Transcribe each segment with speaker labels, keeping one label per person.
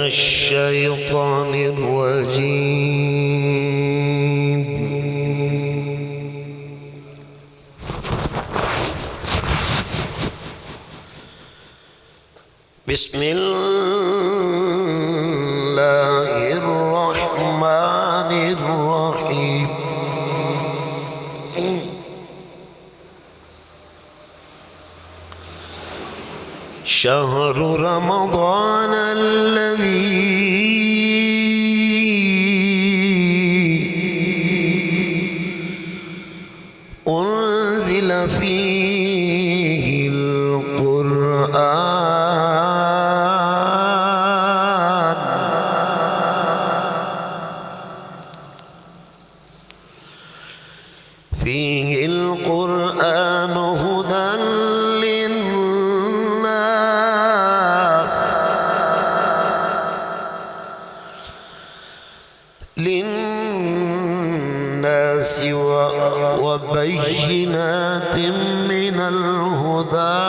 Speaker 1: الشيطان الرجيم. بسم الله الرحمن الرحيم. شهر رمضان الذي أنزل فيه القرآن فيه القرآن هدى للناس وبينات من الهدى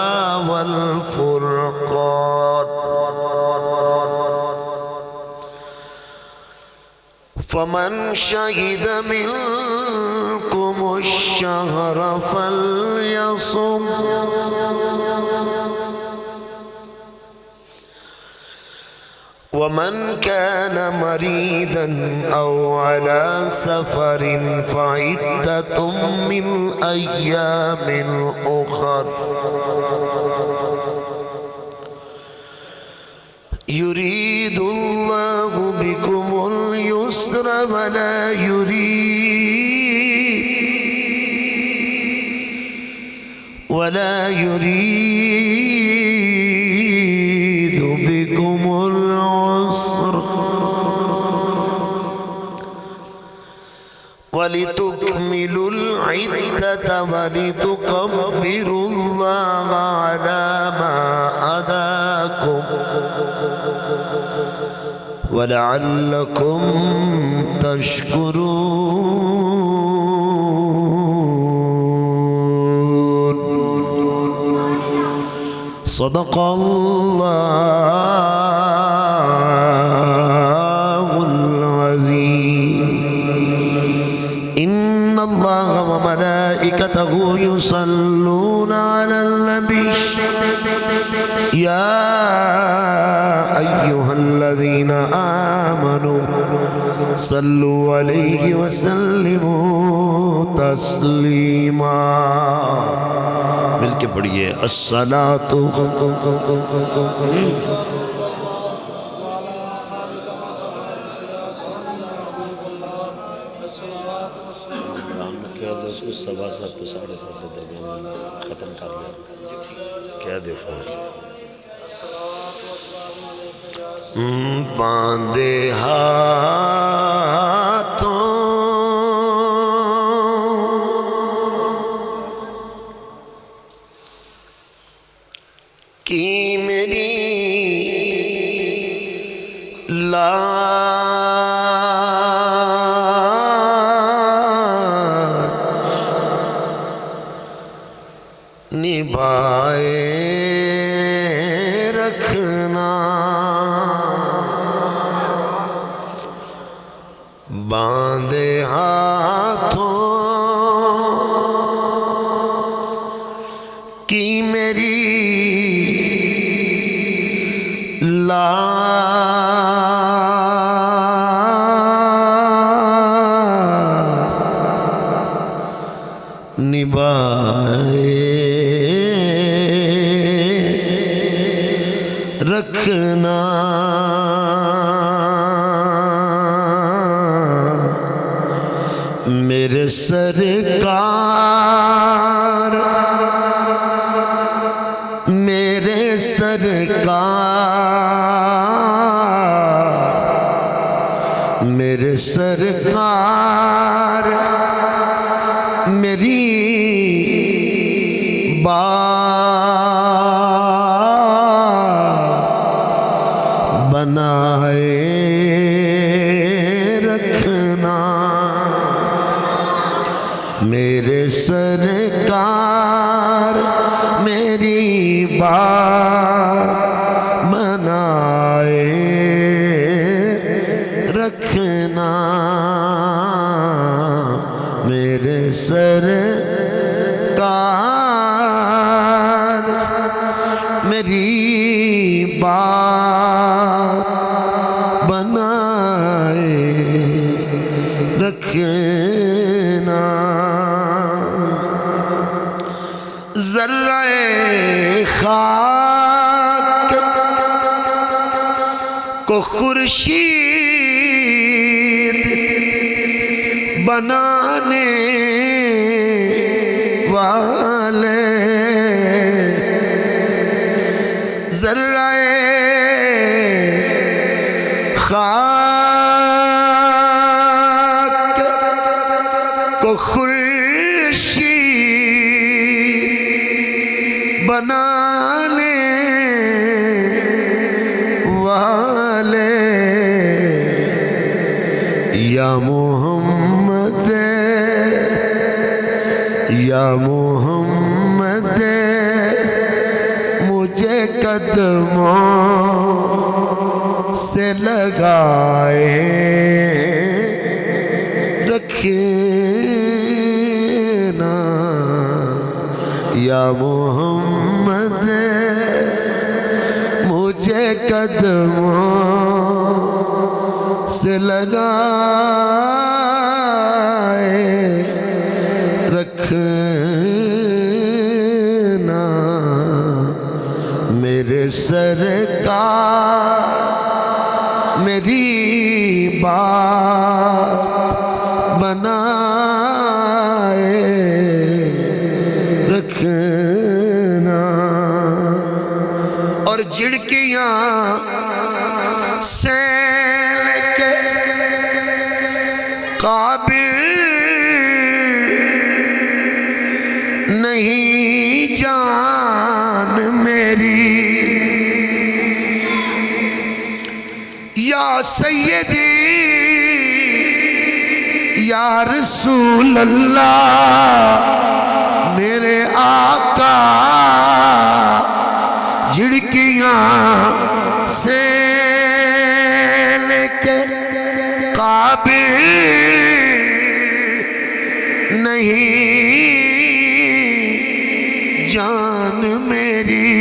Speaker 1: والفرقان. فمن شهد منكم الشهر فليصم. ومن كان مريضا أو على سفر فعدة من أيام أخر. يريد الله بكم اليسر ولا يريد بكم العسر ولتكملوا العدة ولتكبروا الله على ما هداكم ولعلكم تشكرون. صدق الله العظيم. إن الله وملائكته يصلون على النبي يا أيها الذين آمنوا صلوا عليه وسلموا تسليما. مل کے پڑھیے الصلاۃ. سوا سات تو ساڑھے سات کے درمیان ختم کر لیا. کیا دے فون باندھے ہاتھوں کی میری نبھائے رکھنا. باندھے ہاتھوں کی میری نبھائے رکھنا. میرے سرکار میرے سرکار میرے سرکار میری بات بنائے رکھنا. میرے سرکار میری بات بنائے
Speaker 2: بات بنائے رکھنا ذرہ خاک کو خورشید بنانے والے ذرہ خاک کو خورشید بنانے والے یا محمد یا محمد مجھے قدموں سے لگائے رکھنا یا محمد مجھے قدموں سے لگائے رکھنا میرے سرکار میری بات بنائے رکھنا اور جھڑکیاں سے لے قابل نہیں جان میری یا سیدی یا رسول اللہ میرے آقا جھڑکیاں سے لے کے قابل نہیں جان میری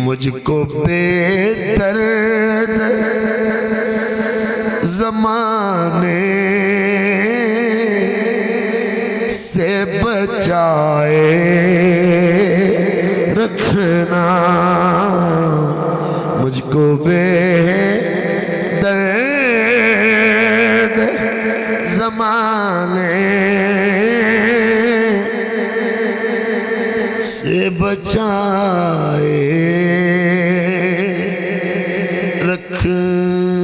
Speaker 2: مجھ کو بے درد زمانے سے بچائے رکھنا مجھ کو بے درد زمانے سے بچائے رکھنا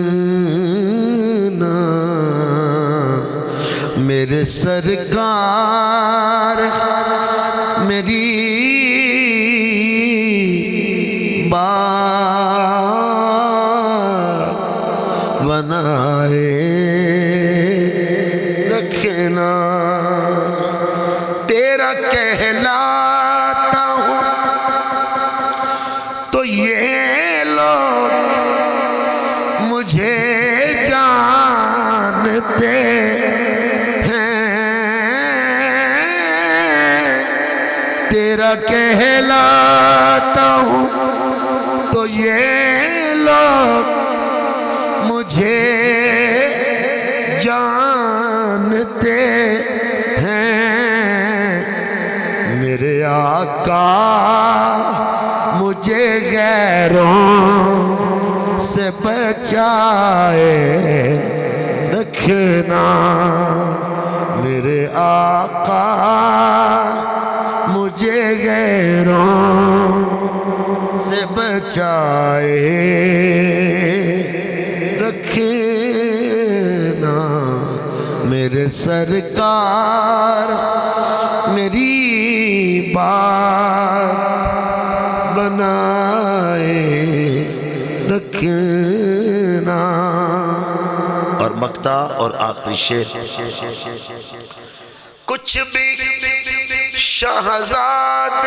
Speaker 2: میرے سرکار میری بات بنائے رکھنا تیرا کہلاتا ہوں تو یہ لوگ مجھے جانتے تیرا کہلاتا ہوں تو یہ لوگ مجھے جانتے ہیں میرے آقا مجھے غیروں سے بچائے رکھنا میرے آقا مجھے غیروں سے بچائے رکھنا میرے سرکار میری بات بنائے رکھنا
Speaker 1: اور مقطع اور آخری شعر
Speaker 2: کچھ بھی شہزاد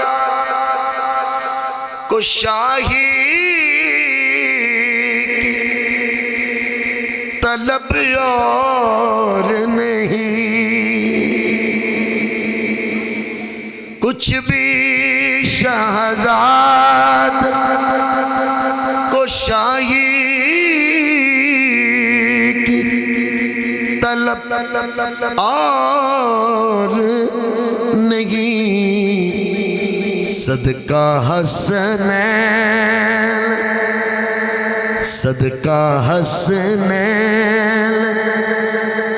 Speaker 2: کو شاہی طلب اور نہیں کچھ بھی شہزاد اور نہیں صدقہ حسنین صدقہ حسنین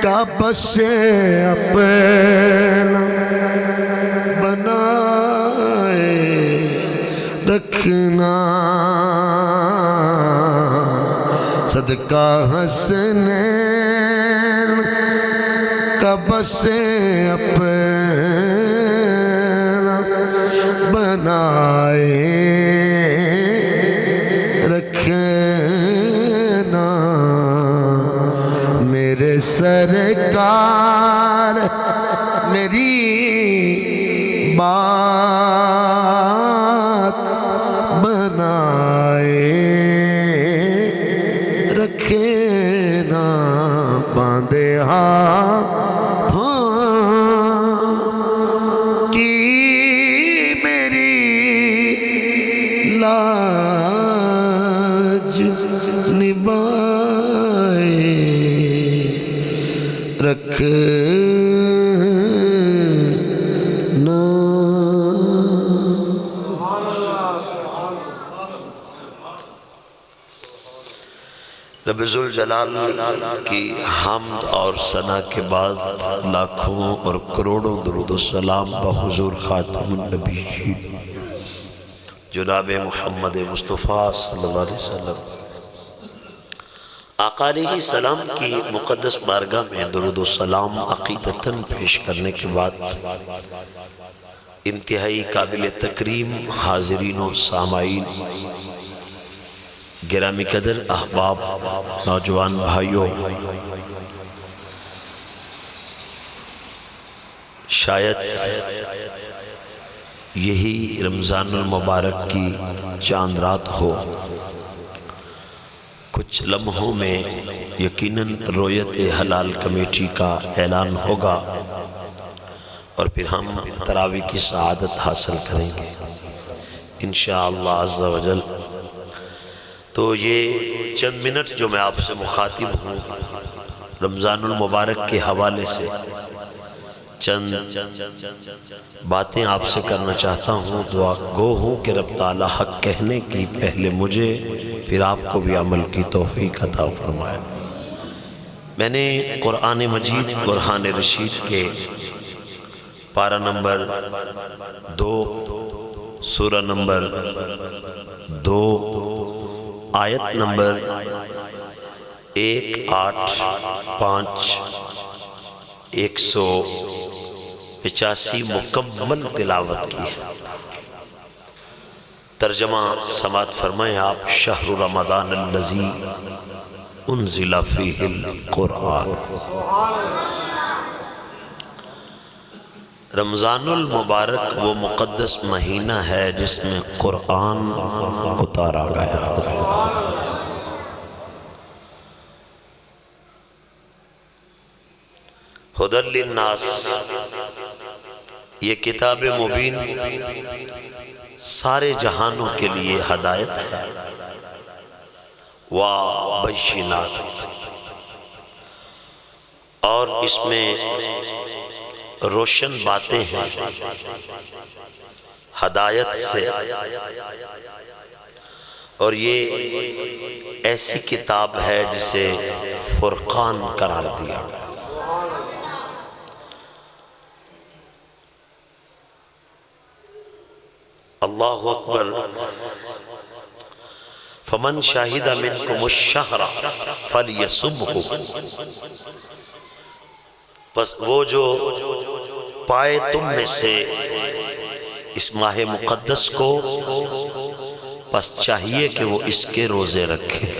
Speaker 2: کا بس اپنا بنائے رکھنا صدقہ حسنین کا بس اپنا بنائے رکھنا میرے سرکار میری بات بنائے رکھنا باندھے ہاتھوں کی میری لاج نبھائے رکھنا
Speaker 1: رب ذوالجلال کی حمد اور ثنا کے بعد لاکھوں اور کروڑوں درود و سلام بحضور خاتم النبیین جناب محمد مصطفیٰ صلی اللہ علیہ وسلم آقا علیہ السلام کی مقدس بارگاہ میں درود و سلام عقیدتاً پیش کرنے کے بعد انتہائی قابل تکریم حاضرین و سامعین گرامی قدر احباب نوجوان بھائیوں شاید یہی رمضان المبارک کی چاند رات ہو کچھ لمحوں میں یقیناً رویت حلال کمیٹی کا اعلان ہوگا اور پھر ہم تراویح کی سعادت حاصل کریں گے انشاءاللہ عز و جل تو یہ چند منٹ جو میں آپ سے مخاطب ہوں رمضان المبارک کے حوالے سے چند باتیں آپ سے کرنا چاہتا ہوں دعا گو ہوں کہ رب تعالی حق کہنے کی پہلے مجھے پھر آپ کو بھی عمل کی توفیق عطا فرمائے میں نے قرآن مجید برہان رشید کے پارہ نمبر 2 سورہ نمبر 2 آیت نمبر 185 مکمل تلاوت کی ہے ترجمہ سماعت فرمائیں آپ شہر رمضان الذی انزل فیہ القرآن رمضان المبارک وہ مقدس مہینہ ہے جس میں قرآن اتارا گیا ہدی للناس یہ کتاب مبین سارے جہانوں کے لیے ہدایت ہے وبشرات اور اس میں روشن باتیں ہیں ہدایت سے اور یہ ایسی کتاب ہے جسے فرقان قرار دیا گیا اللہ اکبر فمن شاہد منکم الشہر فلیصمہ بس وہ جو پائے تم میں سے اس ماہ مقدس کو بس چاہیے کہ وہ اس کے روزے رکھے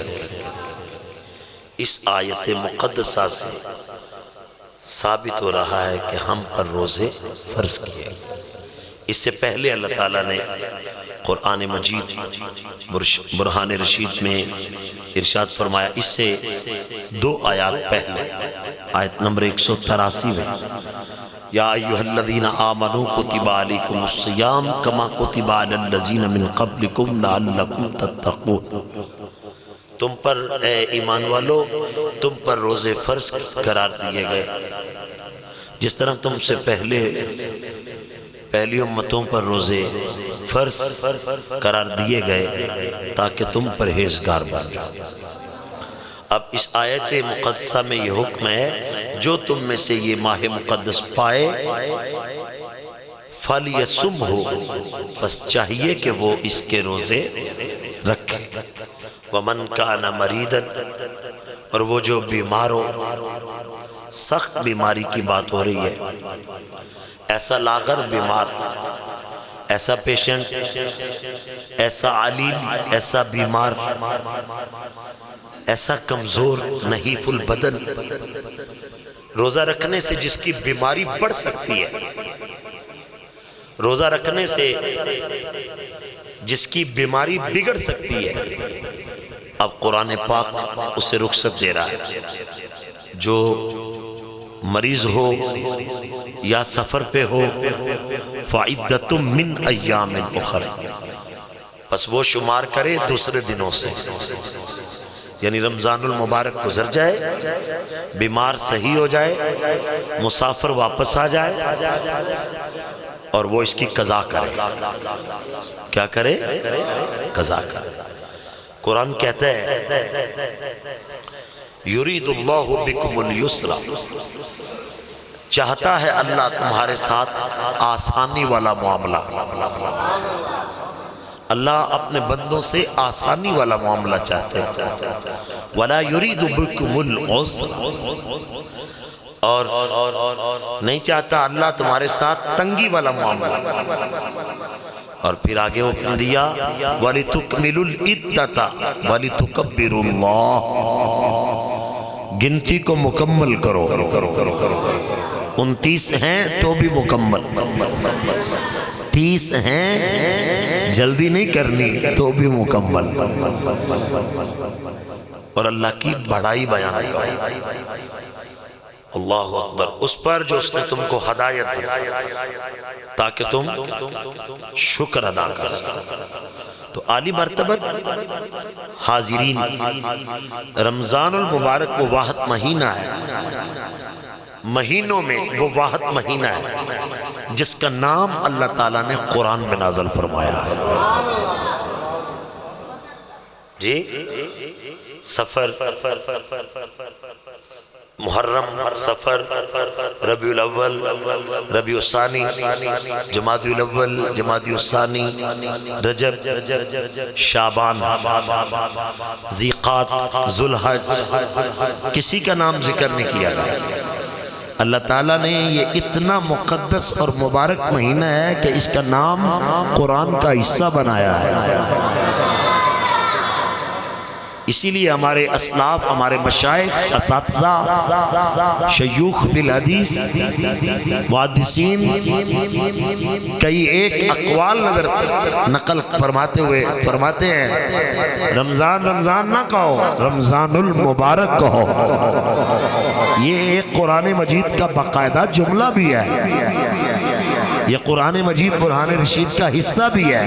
Speaker 1: اس آیت مقدسہ سے ثابت ہو رہا ہے کہ ہم پر روزے فرض کیے اس سے پہلے اللہ تعالیٰ نے قرآن مجید برہان رشید میں ارشاد فرمایا اس سے 2 آیات پہلے آیت نمبر 183 میں یا ایوہ الذین آمنوا کتب علیکم الصیام کما کتب علی الذین من قبلکم لعلکم تتقون تم پر اے ایمان والو تم پر روزے فرض قرار دیے گئے جس طرح تم سے پہلی امتوں پر روزے فرض قرار دیے گئے تاکہ تم پرہیزگار بن جاؤ۔ اب اس آیت مقدسہ میں یہ حکم ہے جو تم میں سے یہ ماہ مقدس پائے فَلْيَصُمْهُ، بس چاہیے کہ وہ اس کے روزے رکھے۔ وَمَنْ كَانَ مَرِيدًا، اور وہ جو بیمار ہو، سخت بیماری کی بات ہو رہی ہے، ایسا لاغر بیمار، ایسا پیشنٹ، ایسا علیل، ایسا بیمار، ایسا کمزور نحیف البدن، روزہ رکھنے سے جس کی بیماری بڑھ سکتی ہے، روزہ رکھنے سے جس کی بیماری بگڑ سکتی ہے، اب قرآن پاک اسے رخصت دے رہا ہے۔ جو مریض ہو یا سفر پہ ہو، فَعِدَّةٌ مِّنْ أَيَّامٍ أُخَرَ، پس وہ شمار کرے دوسرے دنوں سے، یعنی رمضان المبارک گزر جائے، بیمار صحیح ہو جائے، مسافر واپس آ جائے اور وہ اس کی قضا کرے۔ کیا کرے؟ قضا کرے۔ قرآن کہتا ہے یرید اللہ بکم اليسر، چاہتا ہے اللہ تمہارے ساتھ آسانی والا معاملہ۔ اللہ اپنے بندوں سے آسانی والا معاملہ چاہتے ہیں۔ ولا یرید بکم العسر، اور نہیں چاہتا اللہ تمہارے ساتھ تنگی والا معاملہ۔ اور پھر آگے حکم دیا وَلِتُكْمِلُوا الْعِدَّةَ وَلِتُكَبِّرُوا اللَّهَ، گنتی کو مکمل کرو، 29 ہیں تو بھی مکمل، 30 ہیں جلدی نہیں کرنی تو بھی مکمل، اور اللہ کی بڑائی بیان کرو۔ اللہ اکبر، اس پر جو اس نے تم کو ہدایت دی تاکہ تم شکر ادا کر سکو۔ تو عالی مرتبت حاضرین، رمضان المبارک وہ واحد مہینہ ہے، مہینوں میں وہ واحد مہینہ ہے جس کا نام اللہ تعالیٰ نے قرآن میں نازل فرمایا ہے۔ جی سفر، محرم، سفر، ربیع الاول، ربیع الثانی، جمادی الاول، جمادی الثانی، رجب، شعبان، ذیقات، ذوالحج، کسی کا نام ذکر نہیں کیا گیا۔ اللہ تعالیٰ نے یہ اتنا مقدس اور مبارک مہینہ ہے کہ اس کا نام قرآن کا حصہ بنایا ہے۔ اسی لیے ہمارے اسلاف، ہمارے مشائخ، اساتذہ، شیوخ فی الحدیث، محدثین کئی ایک اقوال نقل فرماتے ہوئے فرماتے ہیں رمضان رمضان نہ کہو، رمضان المبارک کہو۔ یہ ایک قرآن مجید کا باقاعدہ جملہ بھی ہے، یہ قرآن مجید برہان رشید کا حصہ بھی ہے۔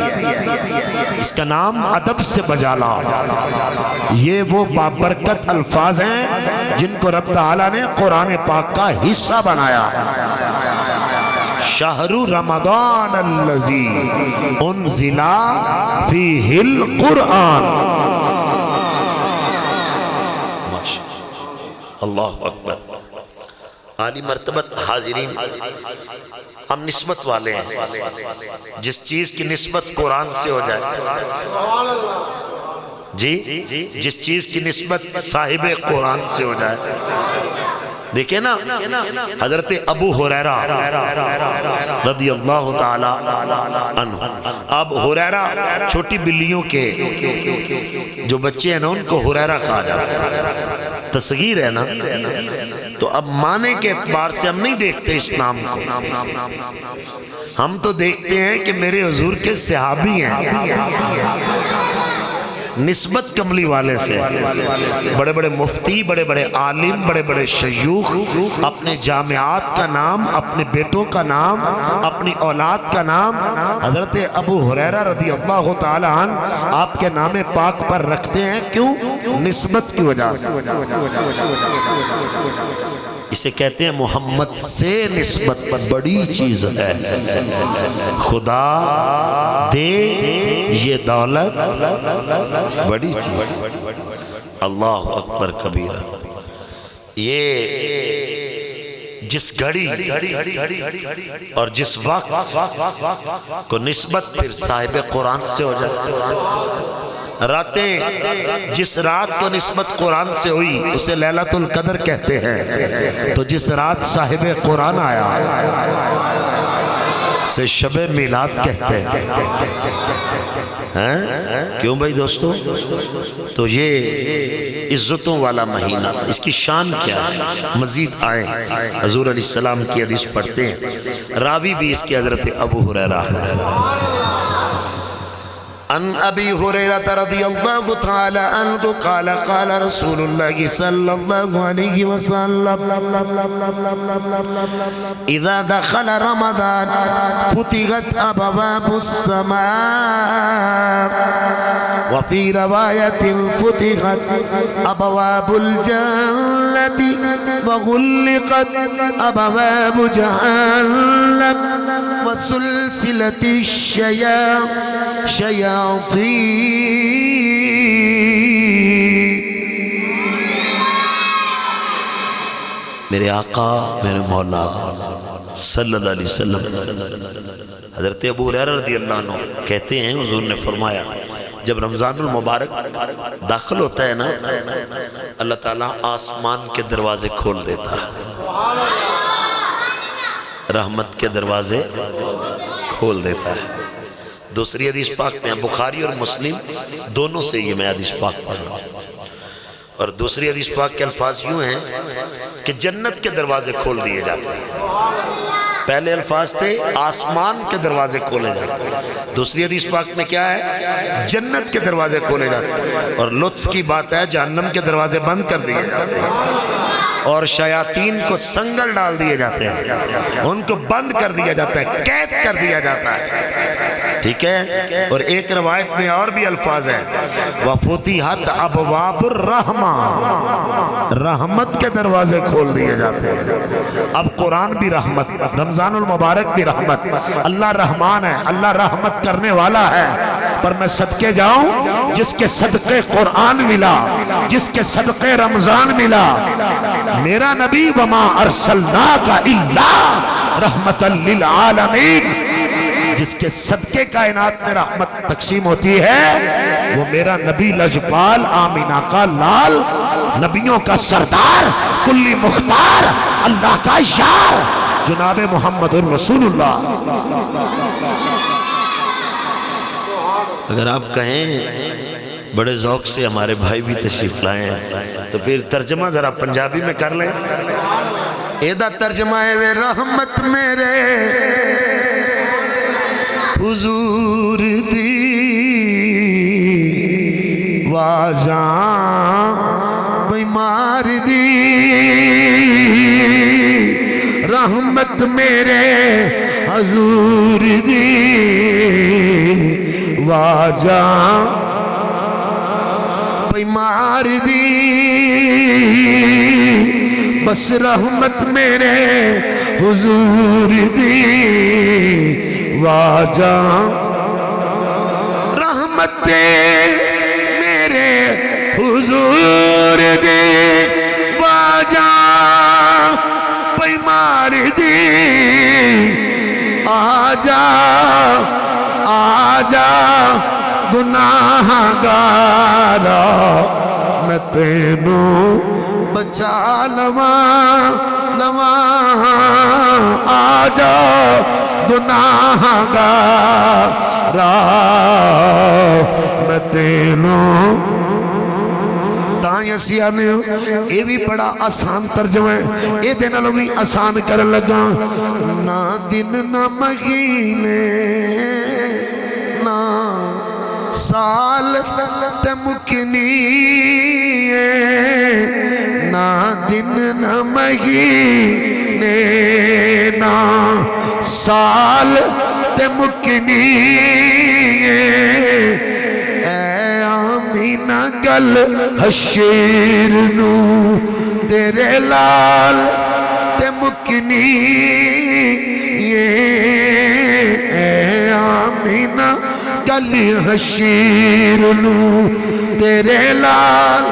Speaker 1: اس کا نام ادب سے بجا لاؤ۔ یہ وہ بابرکت الفاظ ہیں جن کو رب تعالیٰ نے قرآن پاک کا حصہ بنایا۔ شہر رمضان الذی انزل فیہ القرآن۔ اللہ اکبر۔ عالی مرتبت حاضرین، ہم نسبت والے ہیں، جس چیز کی نسبت قرآن سے ہو جائے، جی جس چیز کی نسبت صاحب قرآن سے ہو جائے۔ دیکھیں نا حضرت ابو ہریرہ رضی اللہ تعالی عنہ، اب ہریرہ چھوٹی بلیوں کے جو بچے ہیں نا ان کو ہریرہ کہا جاتا ہے، تصغیر ہے نا، تو اب معنی کے اعتبار سے ہم نہیں دیکھتے اس نام کو، ہم تو دیکھتے ہیں کہ میرے حضور کے صحابی ہیں۔ نسبت کملی والے سے بڑے بڑے مفتی، بڑے بڑے عالم، بڑے بڑے شیوخ اپنے جامعات کا نام، اپنے بیٹوں کا نام، اپنی اولاد کا نام حضرت ابو ہریرہ رضی اللہ تعالی عنہ آپ کے نام پاک پر رکھتے ہیں۔ کیوں؟ نسبت کی وجہ سے۔ اسے کہتے ہیں محمد سے نسبت بڑی چیز ہے، خدا دے یہ دولت بڑی چیز، اللہ اکبر کبیرہ۔ یہ جس گھڑی اور جس وقت کو نسبت پھر صاحب قرآن سے ہو جاتی ہے، راتیں جس رات کو نسبت قرآن سے ہوئی اسے لیلۃ القدر کہتے ہیں، تو جس رات صاحب قرآن آیا سے شب میلاد کہتے ہیں۔ کیوں بھائی دوستو؟ تو یہ عزتوں والا مہینہ، اس کی شان کیا ہے؟ مزید آئیں حضور علیہ السلام کی حدیث پڑھتے ہیں، راوی بھی اس کی حضرت ابو ہریرہ ہے۔ عن ابی ہریرہ رضی اللہ تعالی عنہ قال قال رسول اللہ صلی اللہ علیہ وسلم اذا دخل رمضان فتحت ابواب السماء وفي رواية فتحت ابواب الجنة وغلقت ابواب جهنم وسلسلة الشياطين۔ میرے آقا میرے مولا صلی اللہ علیہ وسلم حضرت ابو ہریرہ رضی اللہ عنہ کہتے ہیں حضور نے فرمایا جب رمضان المبارک داخل ہوتا ہے نا، اللہ تعالیٰ آسمان کے دروازے کھول دیتا ہے، رحمت کے دروازے کھول دیتا ہے۔ دوسری حدیث پاک میں بخاری اور مسلم دونوں سے یہ میں حدیث پاک پڑھ رہا ہوں، اور دوسری حدیث پاک کے الفاظ یوں ہیں کہ جنت کے دروازے کھول دیے جاتے ہیں۔ پہلے الفاظ تھے آسمان کے دروازے کھولے جاتے ہیں، دوسری حدیث پاک میں کیا ہے؟ جنت کے دروازے کھولے جاتے ہیں۔ اور لطف کی بات ہے جہنم کے دروازے بند کر دیے جاتے ہیں اور شیاطین کو سنگل ڈال دیے جاتے ہیں، ان کو بند کر دیا جاتا ہے، قید کر دیا جاتا ہے، ٹھیک ہے۔ اور ایک روایت میں اور بھی الفاظ ہیں وَفُتِحَتْ أَبْوَابُ الرَّحْمَةِ، رحمت کے دروازے کھول دیے جاتے ہیں۔ اب قرآن بھی رحمت، رمضان المبارک بھی رحمت، اللہ رحمان ہے، اللہ رحمت کرنے والا ہے، پر میں صدقے جاؤں جس کے صدقے قرآن ملا، جس کے صدقے رمضان ملا، میرا نبی وَمَا أَرْسَلْنَاكَ إِلَّا رَحْمَةً لِلْعَالَمِينَ، جس کے صدقے کائنات میں رحمت تقسیم ہوتی ہے وہ میرا نبی لجپال، آمینہ کا لال، نبیوں کا سردار، کلی مختار، اللہ کا یار، جناب محمد الرسول اللہ۔ اگر آپ کہیں بڑے ذوق سے ہمارے بھائی بھی تشریف لائے ہیں تو پھر ترجمہ ذرا پنجابی میں کر لیں۔ ایدہ ترجمہ ہے وے رحمت میرے حضور دی واجاں بیمار دی، رحمت میرے حضور دی واجاں بیمار دی، بس رحمت میرے حضور دی واجاں، رحمت میرے حضور دی واجاں بیمار دی، آجا آجا گناہ گارا میں تینوں بچا لواں لواں، آجا گناہ گارا میں تینوں۔ تائیں اسی آنے ہو اے بھی بڑا آسان ترجمہ ہے، اے دینا لوگ بھی آسان کر لگا، نہ دن نہ مہینے نہ سال تے مکنی، نہ دن نہ مہینے نہ سال تے مکنی، اے آمینہ گل حشیر نو تیرے لال
Speaker 2: تے مکنی یہ اے آمینہ کلی حشیر لوں تیرے لال.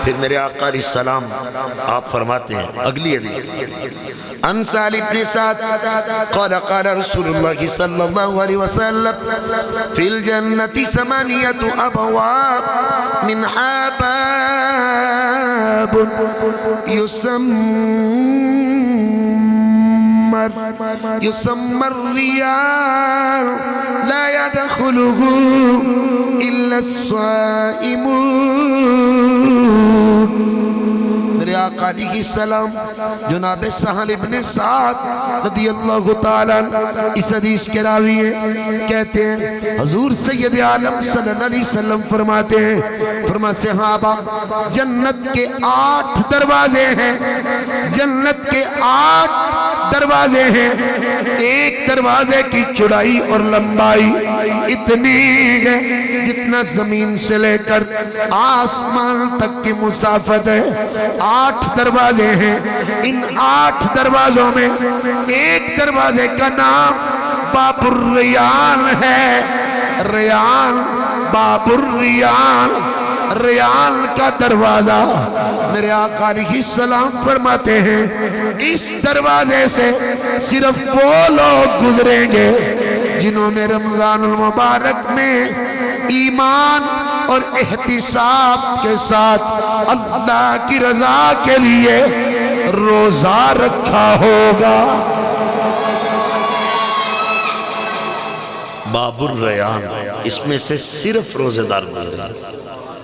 Speaker 2: پھر میرے آقا علیہ السلام آپ فرماتے ہیں اگلی حدیث عن سہل بن سعد قال قال رسول اللہ صلی اللہ علیہ وسلم فی الجنة ثمانیة ابواب منها باب يسمى الريال لا يدخله إلا الصائمون. میرے آقا علیہ السلام جناب سہل بن سعد رضی اللہ تعالیٰ اس حدیث کے راوی ہیں. کہتے ہیں حضور سید عالم صلی اللہ علیہ وسلم فرماتے ہیں فرما صحابہ جنت کے 8 دروازے ہیں. جنت کے 8 دروازے ہیں. ایک دروازے کی چوڑائی اور لمبائی اتنی ہے جتنا زمین سے لے کر آسمان تک کی مسافت ہے. 8 دروازے ہیں. ان 8 دروازوں میں ایک دروازے کا نام باب الریان ہے. ریان باب الریان ریان کا دروازہ. میرے آقا علیہ السلام فرماتے ہیں اس دروازے سے صرف وہ لوگ گزریں گے جنہوں نے رمضان المبارک میں ایمان اور احتساب کے ساتھ اللہ کی رضا کے لیے روزہ رکھا ہوگا.
Speaker 1: باب الریان اس میں سے صرف روزے دار گزرے.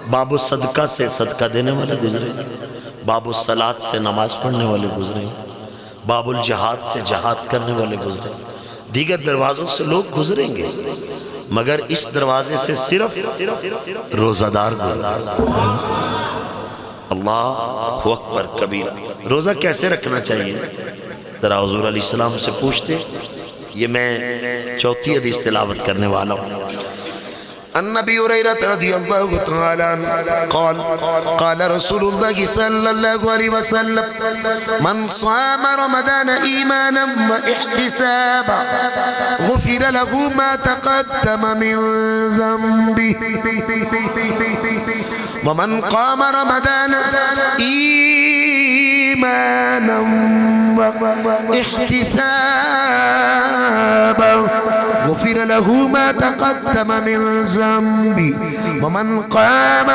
Speaker 1: باب الصدقہ سے صدقہ دینے والے گزرے. باب الصلاۃ سے نماز پڑھنے والے گزرے. باب الجہاد سے جہاد کرنے والے گزرے. دیگر دروازوں سے لوگ گزریں گے مگر اس دروازے سے صرف روزہ دار گزرے. اللہ اکبر کبیرہ. روزہ کیسے رکھنا چاہیے ذرا حضور علیہ السلام سے پوچھتے. یہ میں 4تھی حدیث تلاوت کرنے والا ہوں.
Speaker 2: النبي هريرة رضي الله تعالى عنه قال قال رسول الله صلى الله عليه وسلم من صام رمضان إيمانا واحتسابا غفر له ما تقدم من ذنبه ومن قام رمضان إيمانا واحتسابا غفر له ما تقدم من ذنبه ومن قام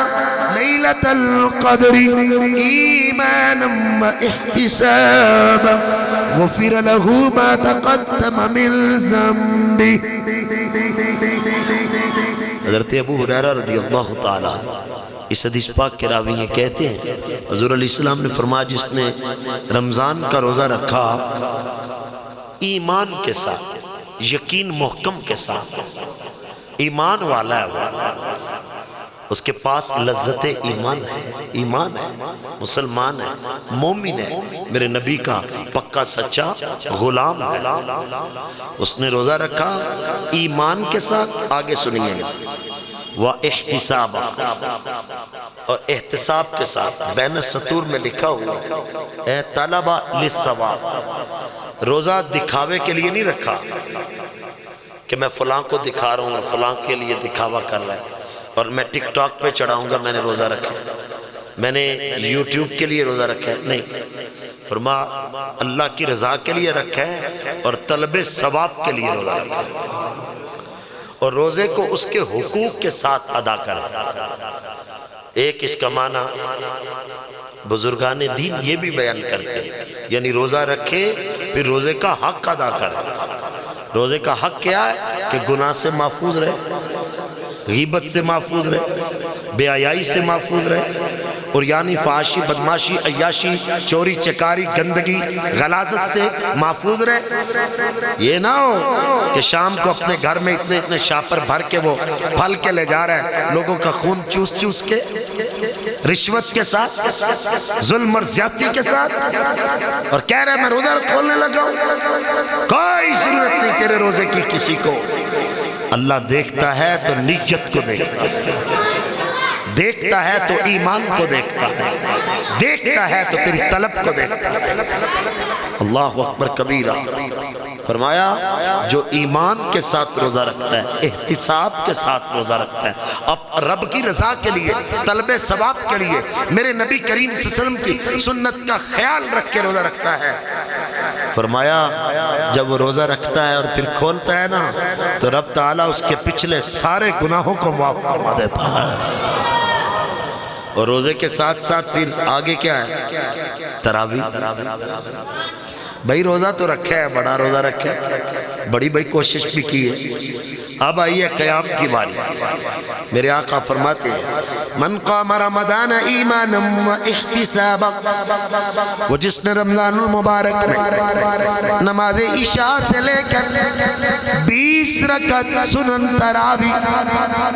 Speaker 2: ليلة القدر إيمانا واحتسابا غفر له ما تقدم من ذنبه.
Speaker 1: حضرت ابو ہریرہ رضی اللہ تعالیٰ اس حدیث پاک کے راوی یہ کہتے ہیں حضور علیہ السلام نے فرمایا جس نے رمضان کا روزہ رکھا ایمان کے ساتھ یقین محکم کے ساتھ ایمان والا ہے اس کے پاس لذت ایمان ہے مسلمان ہے مومن ہے میرے نبی کا پکا سچا غلام ہے. اس نے روزہ رکھا ایمان کے ساتھ. آگے سنیے وَاحْتِسَابًا اور احتساب کے ساتھ بین السطور میں لکھا ہوا اے طلبہ للثواب. روزہ دکھاوے کے لیے نہیں رکھا کہ میں فلاں کو دکھا رہا ہوں اور فلاں کے لیے دکھاوا کر رہا ہے اور میں ٹک ٹاک پہ چڑھاؤں گا میں نے روزہ رکھا ہے میں نے یوٹیوب کے لیے روزہ رکھا ہے. نہیں فرما اللہ کی رضا کے لیے رکھا ہے اور طلب ثواب کے لیے روزہ رکھا ہے اور روزے کو اس کے حقوق کے ساتھ ادا کر. ایک اس کا معنی بزرگان دین یہ بھی بیان کرتے ہیں یعنی روزہ رکھے پھر روزے کا حق ادا کرے. روزے کا حق کیا ہے کہ گناہ سے محفوظ رہے غیبت سے محفوظ رہے بے حیائی سے محفوظ رہے اور یعنی فحاشی بدماشی عیاشی چوری چکاری گندگی غلاظت سے محفوظ رہے. یہ نہ ہو کہ شام کو اپنے گھر میں اتنے شاپر بھر کے وہ پھل کے لے جا رہا ہے لوگوں کا خون چوس چوس کے رشوت کے ساتھ ظلم اور زیادتی کے ساتھ اور کہہ رہے میں روزہ کھولنے لگا ہوں. کوئی ضرورت نہیں تیرے روزے کی کسی کو. اللہ دیکھتا ہے تو نیت کو دیکھتا ہے. دیکھتا ہے تو ایمان کو دیکھتا ہے، دیکھتا ہے تو تیری طلب کو دیکھتا ہے۔ اللہ اکبر کبیرہ۔ فرمایا جو ایمان کے ساتھ روزہ رکھتا ہے، احتساب کے ساتھ روزہ رکھتا ہے، اب رب کی رضا کے لیے، طلب ثواب کے لیے، میرے نبی کریم صلی اللہ علیہ وسلم کی سنت کا خیال رکھ کے روزہ رکھتا ہے، فرمایا جب وہ روزہ رکھتا ہے اور پھر کھولتا ہے نا تو رب تعالیٰ اس کے پچھلے سارے گناہوں کو معاف فرما دیتا ہے۔ اور روزے کے ساتھ ساتھ پھر آگے کیا ہے؟ تراویح۔ بھائی روزہ تو رکھا ہے، بڑا روزہ رکھا ہے، بڑی بڑی کوشش بھی کی ہے۔ اب آئیے قیام کی باری۔ میرے آقا فرماتے ہیں من قام رمضان ایمانا و احتسابا، وہ جس نے رمضان المبارک میں نماز عشاء سے لے کر 20 رکعت سنن تراویح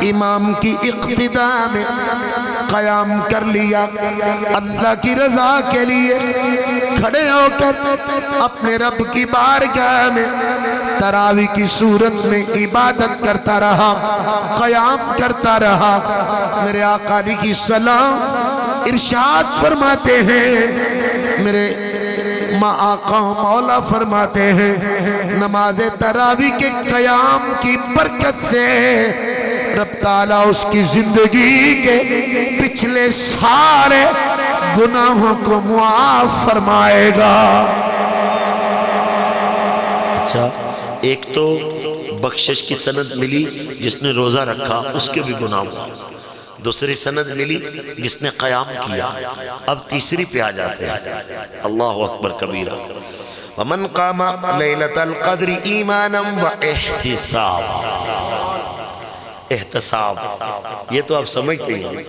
Speaker 1: امام کی اقتداء میں قیام کر لیا، اللہ کی رضا کے لیے کھڑے ہو کر اپنے رب کی بارگاہ میں تراویح کی صورت میں عبادت کرتا رہا، قیام کرتا رہا، میرے آقا علیہ السلام ارشاد فرماتے ہیں، میرے آقا مولا فرماتے ہیں نماز تراویح کے قیام کی برکت سے رب تعالیٰ اس کی زندگی کے پچھلے سارے گناہوں کو معاف فرمائے گا۔ اچھا، ایک تو بخشش کی سند ملی جس نے روزہ رکھا اس کے بھی گناہ معاف، دوسری سند ملی جس نے قیام کیا، اب تیسری پہ آ جاتے ہیں۔ اللہ اکبر کبیرہ۔ ومن قام لیلۃ القدر ایمانا و احتساب، احتساب یہ تو آپ سمجھتے ہیں۔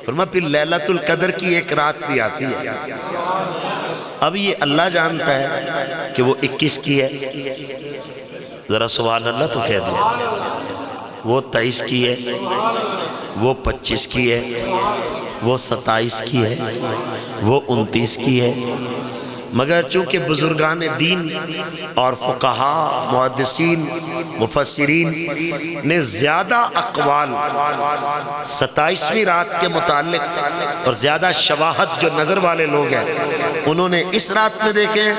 Speaker 1: فرمایا پھر لیلۃ القدر کی ایک رات بھی آتی ہے، اب یہ اللہ جانتا ہے کہ وہ 21 کی ہے، ذرا سبحان اللہ تو کہہ دیا، وہ 23 کی ہے، وہ 25 کی ہے، وہ 27 کی ہے، وہ 29 کی ہے، مگر چونکہ بزرگان دین اور فقہاء، محدثین، مفسرین نے زیادہ اقوال 27ویں رات کے متعلق اور زیادہ شواہد جو نظر والے لوگ ہیں انہوں نے اس رات میں دیکھے،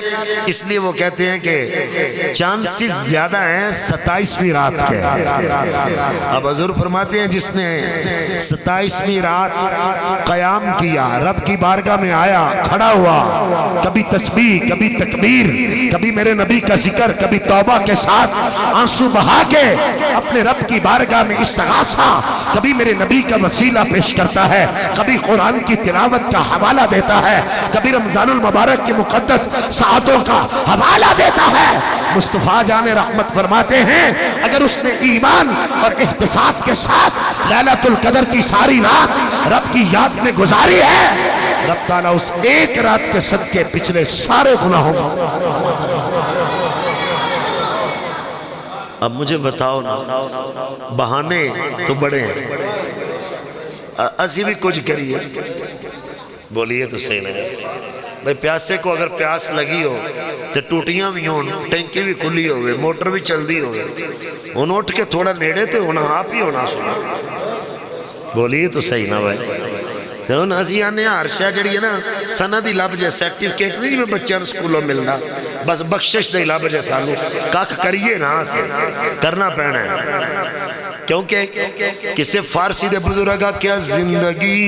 Speaker 1: اس لیے وہ کہتے ہیں کہ چانسز زیادہ ہیں 27ویں رات کے۔ اب حضور فرماتے ہیں جس نے 27ویں رات قیام کیا، رب کی بارگاہ میں آیا، کھڑا ہوا، کبھی تسبیح، کبھی تکبیر، کبھی میرے نبی کا ذکر، کبھی توبہ کے ساتھ آنسو بہا کے اپنے رب کی بارگاہ میں استغاثہ، کبھی میرے نبی کا وسیلہ پیش کرتا ہے، کبھی قرآن کی تلاوت کا حوالہ دیتا ہے، کبھی رمضان المبارک کی مقدس ساعتوں کا حوالہ دیتا ہے، مصطفیٰ جان رحمت فرماتے ہیں اگر اس نے ایمان اور احتساب کے ساتھ لیلۃ القدر کی ساری رات رب کی یاد میں گزاری ہے، رب تعالیٰ اس ایک رات کے صدقے پچھلے سارے گناہوں کو۔ اب مجھے بتاؤ نا، بہانے تو بڑے ہیں، اسی بھی کچھ کریے، بولیے تو صحیح لگے بھئی۔ پیاسے کو اگر پیاس لگی ہو تو ٹوٹیاں بھی ہوں، ٹینکی بھی کھلی ہوئے، موٹر بھی چل دی ہوئے، ان اٹھ کے تھوڑا نیڑے تے ہونا، آپ ہی ہونا سنا، بولیے تو صحیح نہ بھائی۔ تو نازی آنے عرشہ جڑی ہے نا سند ہی لب جے سیکٹیفکیٹ نہیں میں بچیاں سکولوں ملنا، بس بخشش دے لب جے سانو کاک کریے نا، کرنا پینا ہے، کیونکہ کسے فارسی دے بزرگا کیا زندگی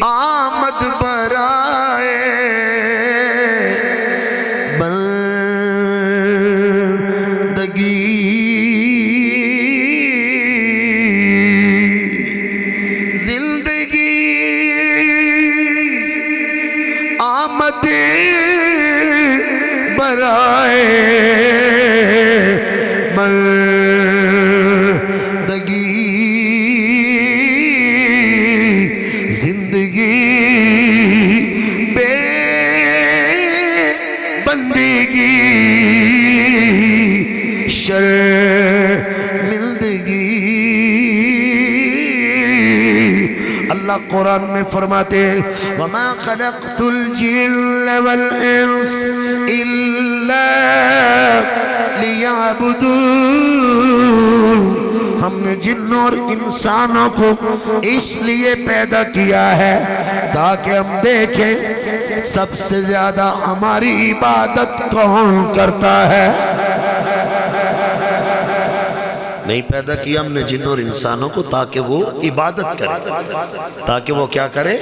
Speaker 1: آمد برائے اللہ قرآن میں فرماتے ہیں وَمَا خَلَقْتُ الْجِنَّ وَالْإِنسَ إِلَّا
Speaker 2: يعبدون ہم نے جنوں اور انسانوں کو اس لیے پیدا کیا ہے تاکہ ہم دیکھیں سب سے زیادہ ہماری عبادت کون کرتا ہے۔
Speaker 1: نہیں پیدا کیا ہم نے جن اور انسانوں کو تاکہ وہ عبادت کرے، تاکہ وہ کیا کرے؟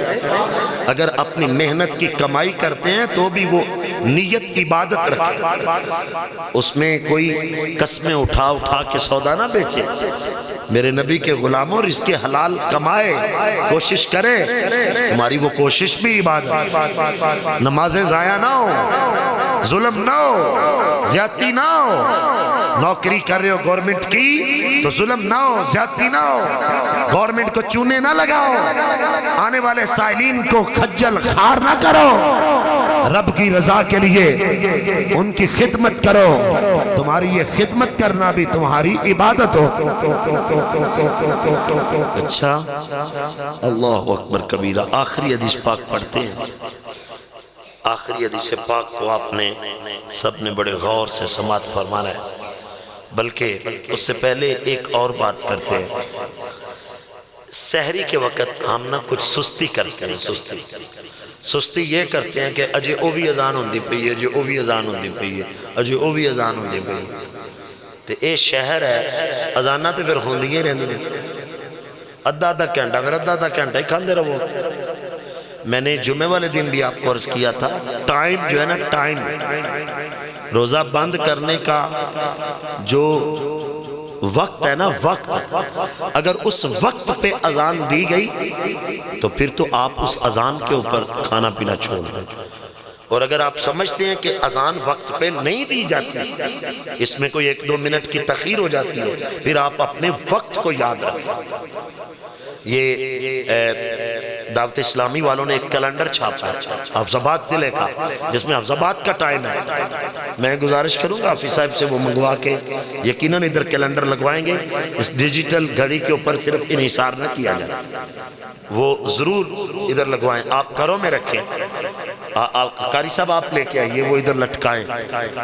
Speaker 1: اگر اپنی محنت کی کمائی کرتے ہیں تو بھی وہ نیت عبادت رکھے، اس میں کوئی قسمیں اٹھا کے سودا نہ بیچے۔ میرے نبی کے غلاموں رزق حلال کمائے، کوشش کرے، تمہاری وہ کوشش بھی عبادت۔ نمازیں ضائع نہ ہو، ظلم نہ ہو، زیادتی نہ ہو۔ نوکری کر رہے ہو گورنمنٹ کی تو ظلم نہ ہو، زیادتی نہ ہو، گورنمنٹ کو چونے نہ لگاؤ، آنے والے سائلین کو خجل خار نہ کرو، رب کی رضا کے لیے ان کی خدمت کرو، تمہاری یہ خدمت کرنا بھی تمہاری عبادت ہو۔ اچھا، اللہ اکبر کبیرہ۔ آخری حدیث پاک پڑھتے ہیں۔ آخری حدیث پاک کو آپ نے سب نے بڑے غور سے سماعت فرمانا ہے، بلکہ اس سے پہلے ایک اور بات کرتے ہیں۔ سحری کے وقت ہم نہ کچھ سستی کرتے ہیں، سستی یہ کرتے ہیں کہ اجے او بھی اذان ہوندی پئی ہے، اجے او بھی اذان ہوندی پئی ہے، اجے او بھی اذان ہوندی پئی ہے۔ تے اے شہر ہے، اذانہ تے پھر ہوندیاں ہی رہندی ہیں، ادھا گھنٹہ پھر ادھا گھنٹہ ہی کھاندے رہو۔ میں نے جمعے والے دن بھی آپ کو عرض کیا تھا، ٹائم جو ہے نا، ٹائم روزہ بند کرنے کا جو وقت ہے نا، وقت اگر اس وقت پہ اذان دی گئی تو پھر تو آپ اس اذان کے اوپر کھانا پینا چھوڑ دیں، اور اگر آپ سمجھتے ہیں کہ اذان وقت پہ نہیں دی جاتی، اس میں کوئی 1-2 منٹ کی تاخیر ہو جاتی ہے، پھر آپ اپنے وقت کو یاد رکھیں۔ یہ دعوت اسلامی والوں نے ایک کیلنڈر چھاپا ہے حفظ آباد ضلع کا، جس میں حفظ آباد کا ٹائم ہے۔ میں گزارش کروں گا حافظ صاحب سے وہ منگوا کے یقیناً ادھر کیلنڈر لگوائیں گے، اس ڈیجیٹل گھڑی کے اوپر صرف انحصار نہ کیا جائے، وہ ضرور ادھر لگوائیں، آپ گھروں میں رکھیں، قاری صاحب آپ لے کے آئیے، وہ ادھر لٹکائیں۔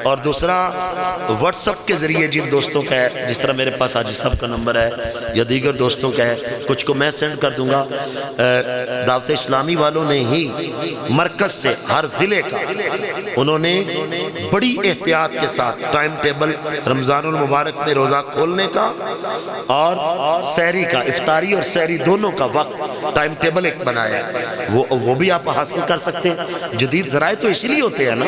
Speaker 1: اور دوسرا واٹس اپ کے ذریعے جن دوستوں کا ہے، جس طرح میرے پاس حاجی صاحب کا نمبر ہے یا دیگر دوستوں کا ہے، کچھ کو میں سینڈ کر دوں گا۔ دعوت اسلامی والوں نے ہی مرکز سے ہر ضلع کا انہوں نے بڑی احتیاط کے ساتھ ٹائم ٹیبل رمضان المبارک میں روزہ کھولنے کا اور سحری کا، افطاری اور سحری دونوں کا وقت ٹائم ٹیبل ایک بنایا ہے، وہ بھی آپ حاصل کر سکتے ہیں۔ جدید ذرائع تو اس لیے ہوتے ہیں نا،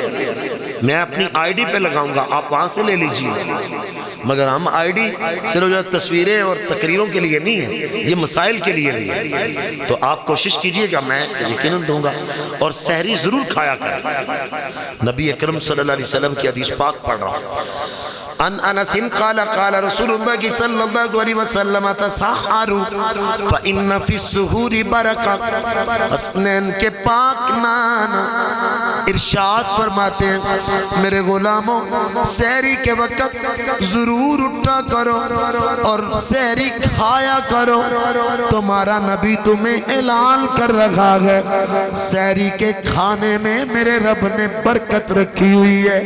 Speaker 1: میں اپنی آئی ڈی پہ لگاؤں گا، آپ وہاں سے لے لیجئے، مگر ہم آئی ڈی صرف جو تصویریں اور تقریروں کے لیے نہیں ہے، یہ مسائل کے لیے بھی ہے، تو آپ کوشش کیجئے گا، میں یقیناً دوں گا، اور سحری ضرور کھایا کریں۔ نبی اکرم صلی اللہ علیہ وسلم کی حدیث پاک پڑھ رہا ہوں۔ ان انس قال قال رسول اللہ صلی اللہ علیہ وسلم تسحروا فإن فی السحور برکہ۔ حسنین کے پاک نانا ارشاد فرماتے ہیں، میرے غلاموں سحری کے وقت ضرور اٹھا کرو اور سحری کھایا کرو، تمہارا نبی تمہیں اعلان کر رکھا ہے، سحری کے کھانے میں میرے رب نے برکت رکھی ہوئی ہے۔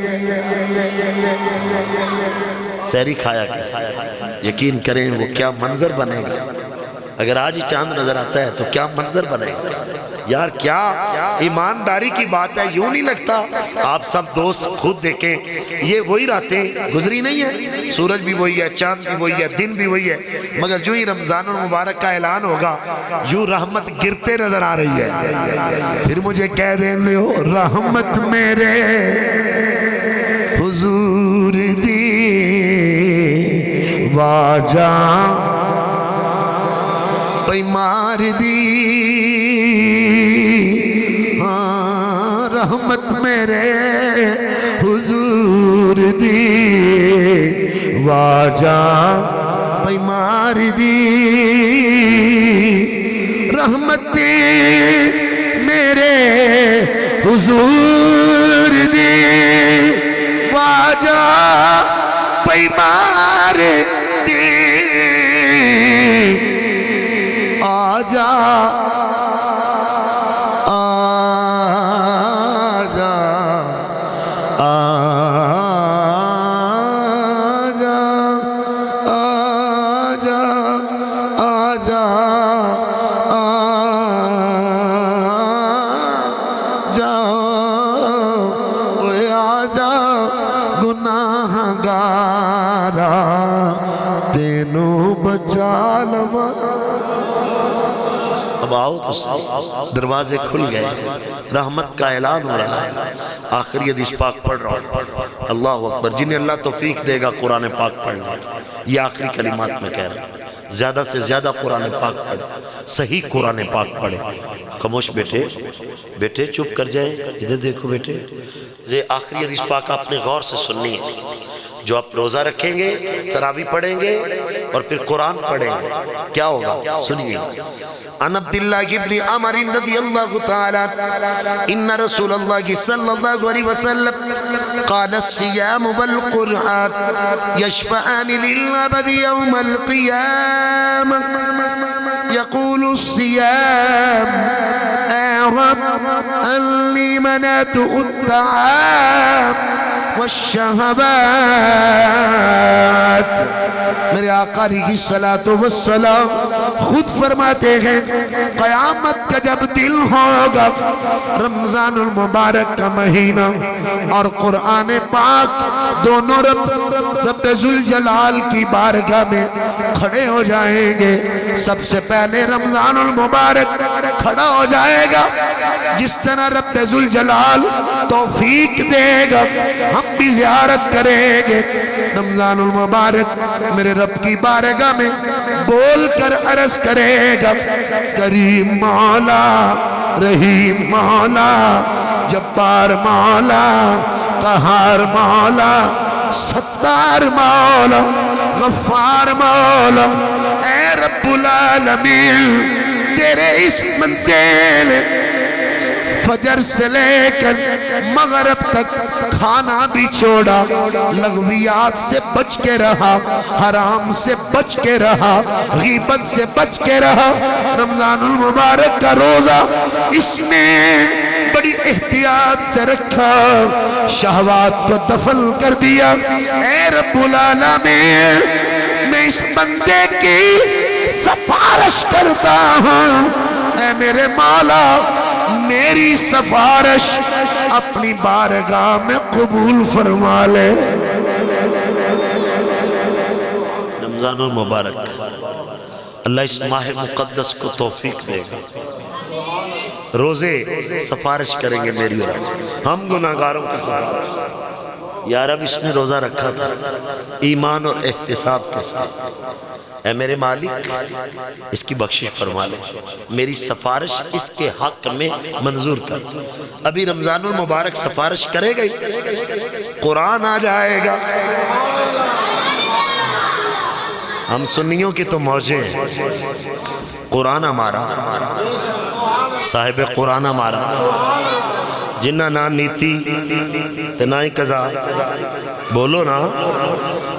Speaker 1: سحری کھایا کریں، یقین کریں وہ کیا منظر بنے گا، اگر آج ہی چاند نظر آتا ہے تو کیا منظر بنے گا یار، کیا ایمانداری کی بات ہے، یوں نہیں لگتا؟ آپ سب دوست خود دیکھیں، یہ وہی راتیں گزری نہیں ہے، سورج بھی وہی ہے، چاند بھی وہی ہے، دن بھی وہی ہے، مگر جو ہی رمضان المبارک کا اعلان ہوگا یوں رحمت گرتے نظر آ رہی ہے۔ پھر مجھے کہہ دیں لو رحمت میرے حضور دی واجہ پئی مار دی، ہاں رحمت میرے حضور دی واجہ پئی مار دی، رحمت میرے حضور دی واجہ پئی مار دی، آجا آجا آجا
Speaker 2: تینوں بچا لما.
Speaker 1: اب آؤ تو صحیح. دروازے کھل گئے, رحمت کا اعلان ہو رہا ہے. آخری حدیث پاک پڑھ رہا ہوں. اللہ اکبر. جنہیں اللہ توفیق دے گا قرآن پاک پڑھنے, یہ آخری کلمات میں کہہ رہا ہوں. زیادہ سے زیادہ قرآن پاک پڑھیں, صحیح قرآن پاک پڑھیں. خاموش بیٹے چپ کر جائیں. ادھر دیکھو بیٹے, یہ آخری حدیث پاک آپ نے غور سے سننی ہے. جو آپ روزہ رکھیں گے, تراویح پڑھیں گے اور پھر قرآن پڑھیں گے, کیا ہوگا سنیے.
Speaker 2: عن عبداللہ ابن عمر رضی اللہ تعالی ان رسول اللہ صلی اللہ علیہ وسلم قال الصیام والقرآن یشفعان للعبد یوم القیام. يقول الصيام اے رب انلی منعت الطعام والشہوات. میرے آقا علیہ السلام خود فرماتے ہیں قیامت کا جب دل ہوگا, رمضان المبارک کا مہینہ اور قرآن پاک دونوں رب ذوالجلال کی بارگاہ میں کھڑے ہو جائیں گے. سب سے پہلے رمضان المبارک کھڑا ہو جائے گا. جس طرح رب ذوالجلال توفیق دے گا ہم بھی زیارت کریں گے. رمضان المبارک میرے رب کی بارگاہ میں بول کر عرض کرے گا کریم مولا, رحیم مولا, جبار مولا, قہار مولا, ستار مولا, غفار مولا. اے رب العالمین تیرے اس بندے نے فجر سے لے کر مغرب تک کھانا بھی چھوڑا, لغویات سے بچ کے رہا, حرام سے بچ کے رہا, غیبت سے بچ کے رہا. رمضان المبارک کا روزہ اس نے بڑی احتیاط سے رکھا, شہوات کو دفن کر دیا. اے رب العالمین میں اس بندے کی سفارش کرتا ہوں, اے میرے مولا میری سفارش اپنی بارگاہ میں قبول فرما لے.
Speaker 1: رمضان المبارک اللہ اس ماہ مقدس کو توفیق دے گا. روزے سفارش کریں گے میری اور ہم گناہگاروں کے ساتھ. یا رب اس نے روزہ رکھا تھا ایمان اور احتساب کے ساتھ, اے میرے مالک اس کی بخشش فرما لے, میری سفارش اس کے حق میں منظور کر. ابھی رمضان المبارک سفارش کرے گا, قرآن آ جائے گا. ہم سنیوں کی تو موجیں ہیں. قرآن ہمارا, صاحب قرآن ہمارا, جنہ نہ نیتی تے نہ ہی قضا. بولو نا,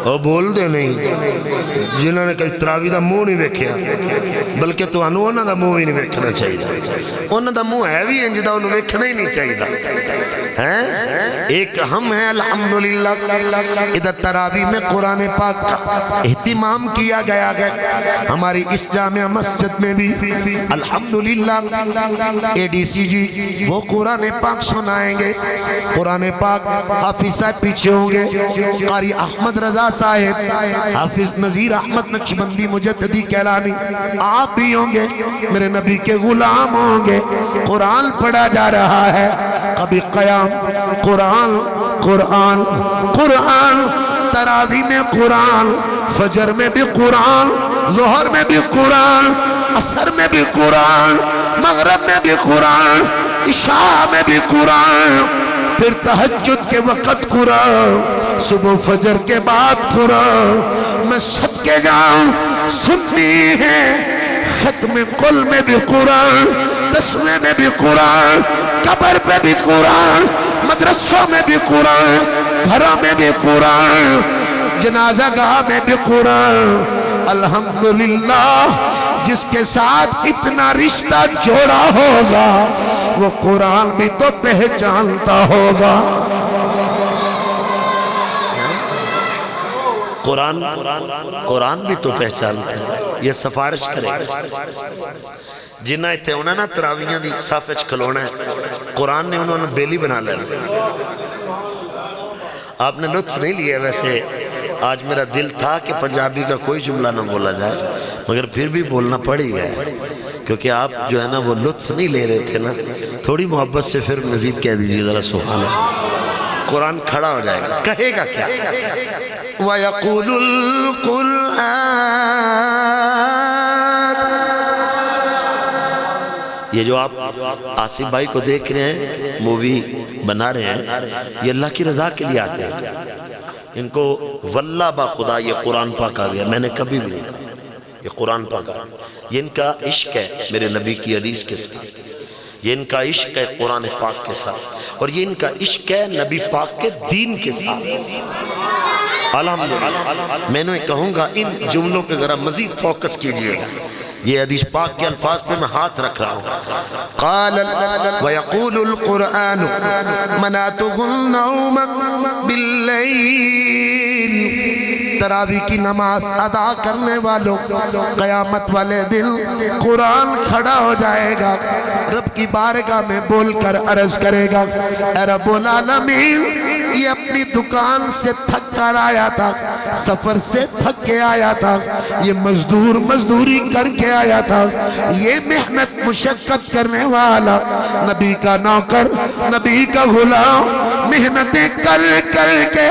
Speaker 1: وہ بول دے نہیں. جنہ نے کئی تراوی دا منہ نہیں ویکھیا, بلکہ تو انہوں دا منہ ہی نہیں ویکھنا چاہیے. انہوں دا منہ ہے بھی انجدہ انہوں ویکھنا ہی نہیں چاہیے. ایک ہم ہیں الحمدللہ ادھر تراوی میں قرآن پاک کا اہتمام کیا گیا ہے. ہماری اس جامع مسجد میں بھی الحمدللہ اے ڈی سی جی وہ قرآن پاک سنائیں گے. قرآن پاک حافظ صاحب پیچھے ہوں گے, قاری احمد رضا صاحب, حافظ نذیر احمد نقشبندی مجددی کیلانی آپ بھی ہوں گے, میرے نبی کے غلام ہوں گے. قرآن پڑھا جا رہا ہے. کبھی قیام قرآن قرآن قرآن, تراویح میں قرآن, فجر میں بھی قرآن, ظہر میں بھی قرآن, عصر میں بھی قرآن, مغرب میں بھی قرآن, عشاء میں بھی قرآن, پھر تہجد کے وقت قرآن, صبح فجر کے بعد قرآن. میں سب کے جاؤں سنی ہے. ختم قل میں بھی قرآن, تسمے میں بھی قرآن, قبر پہ بھی قرآن, مدرسوں میں بھی قرآن, گھروں میں بھی قرآن, جنازہ گاہ میں بھی قرآن. الحمدللہ جس کے ساتھ اتنا رشتہ جوڑا ہوگا وہ قرآن بھی تو پہچانتا ہوگا. قرآن بھی تو پہچانتا ہے. یہ سفارش کرے جنہ اتھے ہونا نا تراویاں دی صافچ کھلونا ہے, قرآن نے انہوں نے بیلی بنا لینا. آپ نے لطف نہیں لیا ویسے آج میرا دل تھا کہ پنجابی کا کوئی جملہ نہ بولا جائے، مگر پھر بھی بولنا پڑی گیا، کیونکہ آپ جو ہے نا وہ لطف نہیں لے رہے تھے نا، تھوڑی محبت سے پھر مزید کہہ دیجئے ذرا سبحان اللہ، قرآن کھڑا ہو جائے گا، کہے گا کیا؟
Speaker 2: وَيَقُولُ الْقُرْآنُ،
Speaker 1: یہ جو آپ آصف بھائی کو دیکھ رہے ہیں، مووی بنا رہے ہیں، یہ اللہ کی رضا کے لیے آتے ہیں، ان کو واللہ با خدا یہ قرآن پاک آ گیا، میں نے کبھی بھی نہیں کہا یہ قرآن پاک آ گیا، یہ ان کا عشق ہے میرے نبی کی حدیث کے ساتھ، یہ ان کا عشق ہے قرآن پاک کے ساتھ، اور یہ ان کا عشق ہے نبی پاک کے دین کے ساتھ۔ الحمدللہ میں نے کہوں گا ان جملوں پہ ذرا مزید فوکس کیجئے، یہ حدیث پاک کے الفاظ پہ میں ہاتھ رکھ رہا ہوں۔
Speaker 2: قال وَيَقُولُ الْقُرْآنُ مَنَاتُهُ النَّوْمَ بِاللَّيْلِ، تراویح کی نماز ادا کرنے والوں قیامت والے دن قرآن کھڑا ہو جائے گا، رب کی بارگاہ میں بول کر عرض کرے گا، اے رب العالمین، یہ اپنی دکان سے تھک کر آیا تھا، سفر سے تھک کے آیا تھا، یہ مزدوری کر کے آیا تھا، یہ محنت مشقت کرنے والا نبی کا نوکر، نبی کا غلام، محنتیں کر کے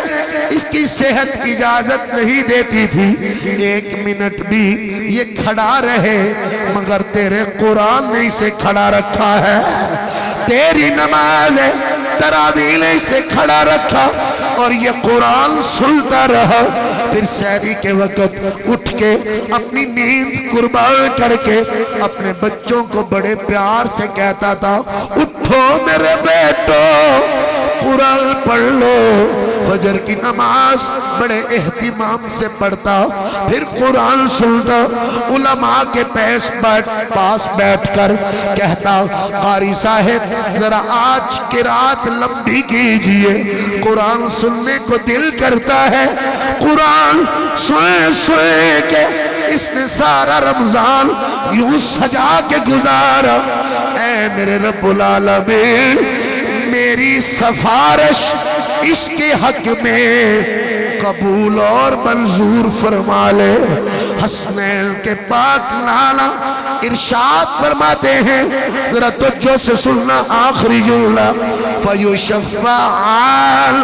Speaker 2: اس کی صحت اجازت نہیں دیتی تھی ایک منٹ بھی یہ کھڑا رہے، مگر تیرے قرآن نے اسے کھڑا رکھا ہے، تیری نماز ہے تراویح نے اسے کھڑا رکھا، اور یہ قرآن سنتا رہا، پھر سحری کے وقت اٹھ کے اپنی نیند قربان کر کے اپنے بچوں کو بڑے پیار سے کہتا تھا، اٹھو میرے بیٹو قرآن پڑھ لو، فجر کی نماز بڑے اہتمام سے پڑھتا، پھر قرآن سنتا، علماء کے پاس بیٹھ کر کہتا، قاری صاحب ذرا آج کی رات لمبی کیجئے، قرآن سننے کو دل کرتا ہے، قرآن سوئے کے اس نے سارا رمضان یوں سجا کے گزارا، اے میرے رب العالمین، میری سفارش اس کے حق میں قبول اور منظور فرما لے۔ حسنین کے پاک لالا ارشاد فرماتے ہیں، ذرا توجہ سے سننا آخری جملہ، فَيُشَفَّعَانِ،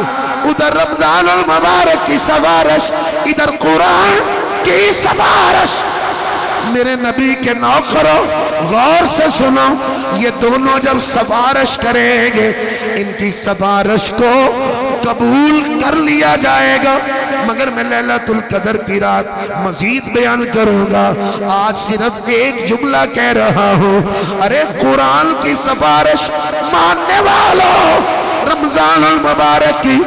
Speaker 2: ادھر رمضان المبارک کی سفارش، ادھر قرآن کی سفارش۔ میرے نبی کے نوکروں غور سے سنو، یہ دونوں جب سفارش کریں گے ان کی سفارش کو قبول کر لیا جائے گا، مگر میں لیلۃ القدر کی رات مزید بیان کروں گا، آج صرف ایک جملہ کہہ رہا ہوں، ارے قرآن کی سفارش ماننے والوں، رمضان المبارک کی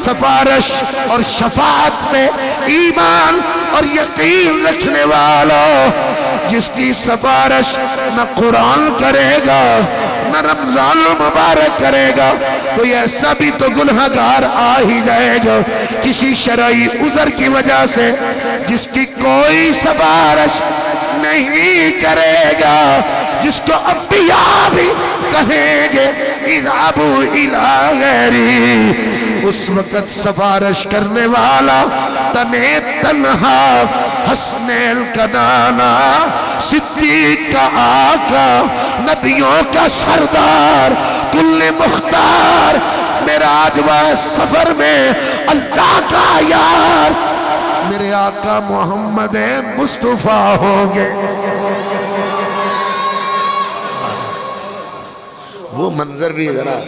Speaker 2: سفارش اور شفاعت میں ایمان اور یقین رکھنے والوں، جس کی سفارش نہ قرآن کرے گا نہ رمضان المبارک کرے گا، کوئی ایسا بھی تو گنہگار آ ہی جائے گا کسی شرعی عذر کی وجہ سے، جس کی کوئی سفارش نہیں کرے گا، جس کو انبیاء بھی کہیں گے اذهبوا الی غیری، اس وقت سفارش کرنے والا تنے تنہا، حسنین کا نانا، صدیق کا آقا، نبیوں کا سردار، کل مختار، معراج و سفر میں اللہ کا یار، میرے آقا محمد مصطفیٰ ہوں گے۔
Speaker 1: وہ منظر بھی ذرا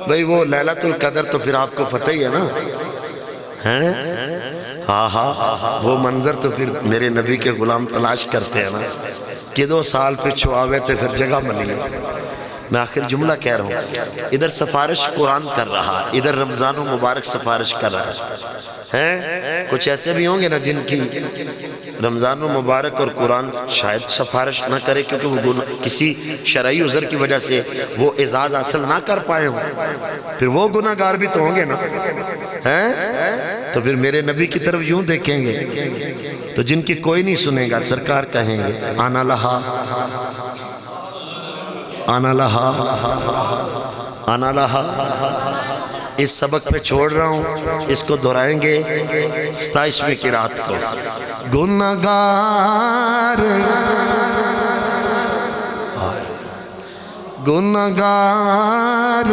Speaker 1: بھئی، وہ لیلۃ القدر تو پھر آپ کو پتہ ہی ہے نا، ہاں وہ منظر تو پھر میرے نبی کے غلام تلاش کرتے ہیں نا کہ 2 سال پہ چھواوے تھے پھر جگہ ملی ہے۔ میں آخر جملہ کہہ رہا ہوں، ادھر سفارش قرآن کر رہا، ادھر رمضان و مبارک سفارش کر رہا ہے، کچھ ایسے بھی ہوں گے نا جن کی رمضان و مبارک اور قرآن شاید سفارش نہ کرے، کیونکہ وہ کسی شرعی عذر کی وجہ سے وہ اعزاز حاصل نہ کر پائے ہوں، پھر وہ گناہگار بھی تو ہوں گے نا، تو پھر میرے نبی کی طرف یوں دیکھیں گے تو جن کی کوئی نہیں سنے گا، سرکار کہیں گے آنا لہا آنا لہا آنا لہا اس سبق پہ چھوڑ رہا ہوں، اس کو دہرائیں گے 27ویں کی رات کو۔
Speaker 2: گنہگار گنہگار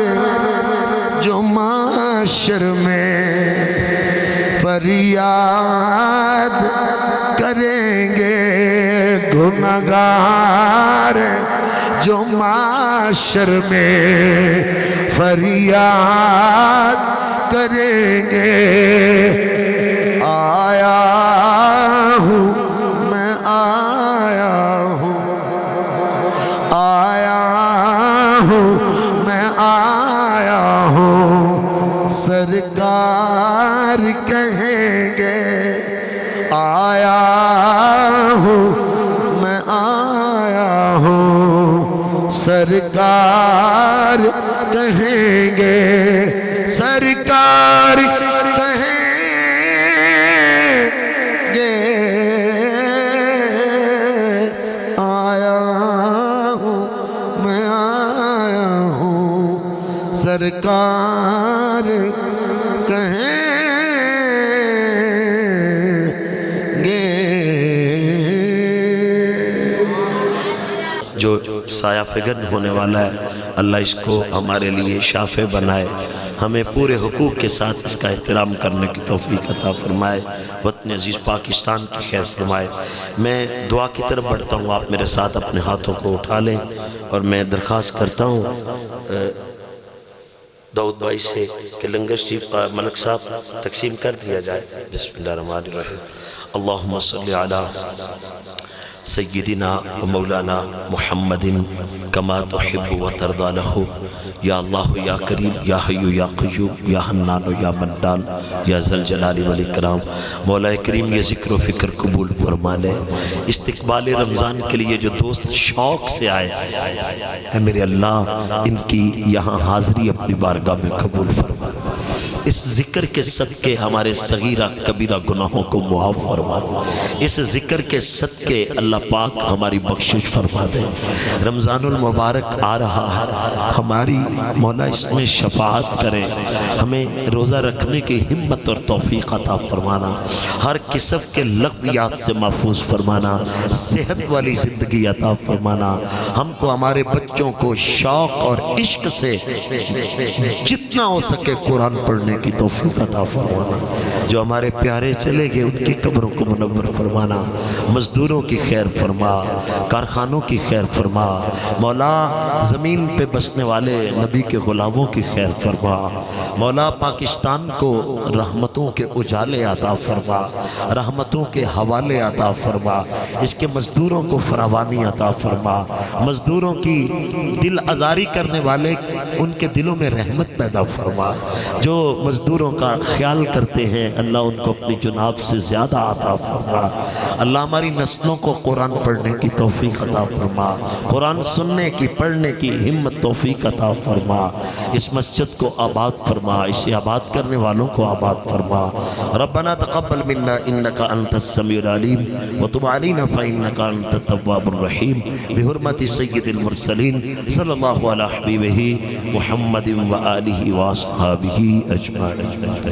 Speaker 2: جو معاشر میں فریاد کریں گے، گنہگار جو معاشر میں فریاد کریں گے، آیا ہوں میں آیا ہوں، آیا ہوں میں آیا ہوں، سرکار کہیں گے، آیا ہوں میں آیا ہوں، سرکار کہیں گے، سرکار کہیں گے، آیا ہوں میں آیا ہوں، سرکار کہیں گے۔
Speaker 1: جو سایہ فگن ہونے والا ہے، اللہ اس کو ہمارے لیے شافع بنائے، ہمیں پورے حقوق کے ساتھ اس کا احترام کرنے کی توفیق عطا فرمائے، وطن عزیز پاکستان کی خیر فرمائے۔ میں دعا کی طرف بڑھتا ہوں، آپ میرے ساتھ اپنے ہاتھوں کو اٹھا لیں، اور میں درخواست کرتا ہوں داؤد بھائی سے کہ لنگر شریف کا ملک صاحب تقسیم کر دیا جائے۔ بسم اللہ الرحمن الرحیم۔ اللہم صلی علی سیدنا و مولانا محمد کما تحب و ترضى له، یا اللہ یا کریم یا حی یا قیوم یا حنان یا منان یا ذل جلال والاکرام۔ مولا کریم یہ ذکر و فکر قبول فرما لے۔ استقبال رمضان کے لیے جو دوست شوق سے آئے، اے میرے اللہ ان کی یہاں حاضری اپنی بارگاہ میں قبول فرما لے۔ اس ذکر کے صدقے ہمارے صغیرہ کبیرہ گناہوں کو معاف فرما دے، اس ذکر کے صدقے اللہ پاک ہماری بخشش فرما دے۔ رمضان المبارک آ رہا ہے، ہماری مولا اس میں شفاعت کرے، ہمیں روزہ رکھنے کی ہمت اور توفیق عطا فرمانا، ہر قسم کے لغویات سے محفوظ فرمانا، صحت والی زندگی عطا فرمانا، ہم کو ہمارے بچوں کو شوق اور عشق سے جتنا ہو سکے قرآن پڑھنے کی توفیق عطا فرمانا، جو ہمارے پیارے چلے گئے ان کی قبروں کو منور فرمانا، مزدوروں کی خیر فرما، کارخانوں کی خیر فرما، مولا زمین پہ بسنے والے نبی کے غلاموں کی خیر فرما، مولا پاکستان کو رحمتوں کے اجالے عطا فرما، رحمتوں کے حوالے عطا فرما، اس کے مزدوروں کو فراوانی عطا فرما، مزدوروں کی دل آزاری کرنے والے ان کے دلوں میں رحمت پیدا فرما، جو مزدوروں کا خیال کرتے ہیں اللہ ان کو اپنی جناب سے زیادہ عطا فرما۔ اللہ ہماری نسلوں کو قرآن پڑھنے کی توفیق عطا فرما، قرآن سننے کی پڑھنے کی ہمت توفیق عطا فرما، اس مسجد کو آباد فرما، اسے آباد کرنے والوں کو آباد فرما۔ ربنا تقبل منا انک انت السمیع العلیم وتب علینا فانک انت التواب الرحیم، بحرمت سید المرسلین صلی اللہ علیہ حبیبہ محمد و آلہ و اصحابہ اجمعین۔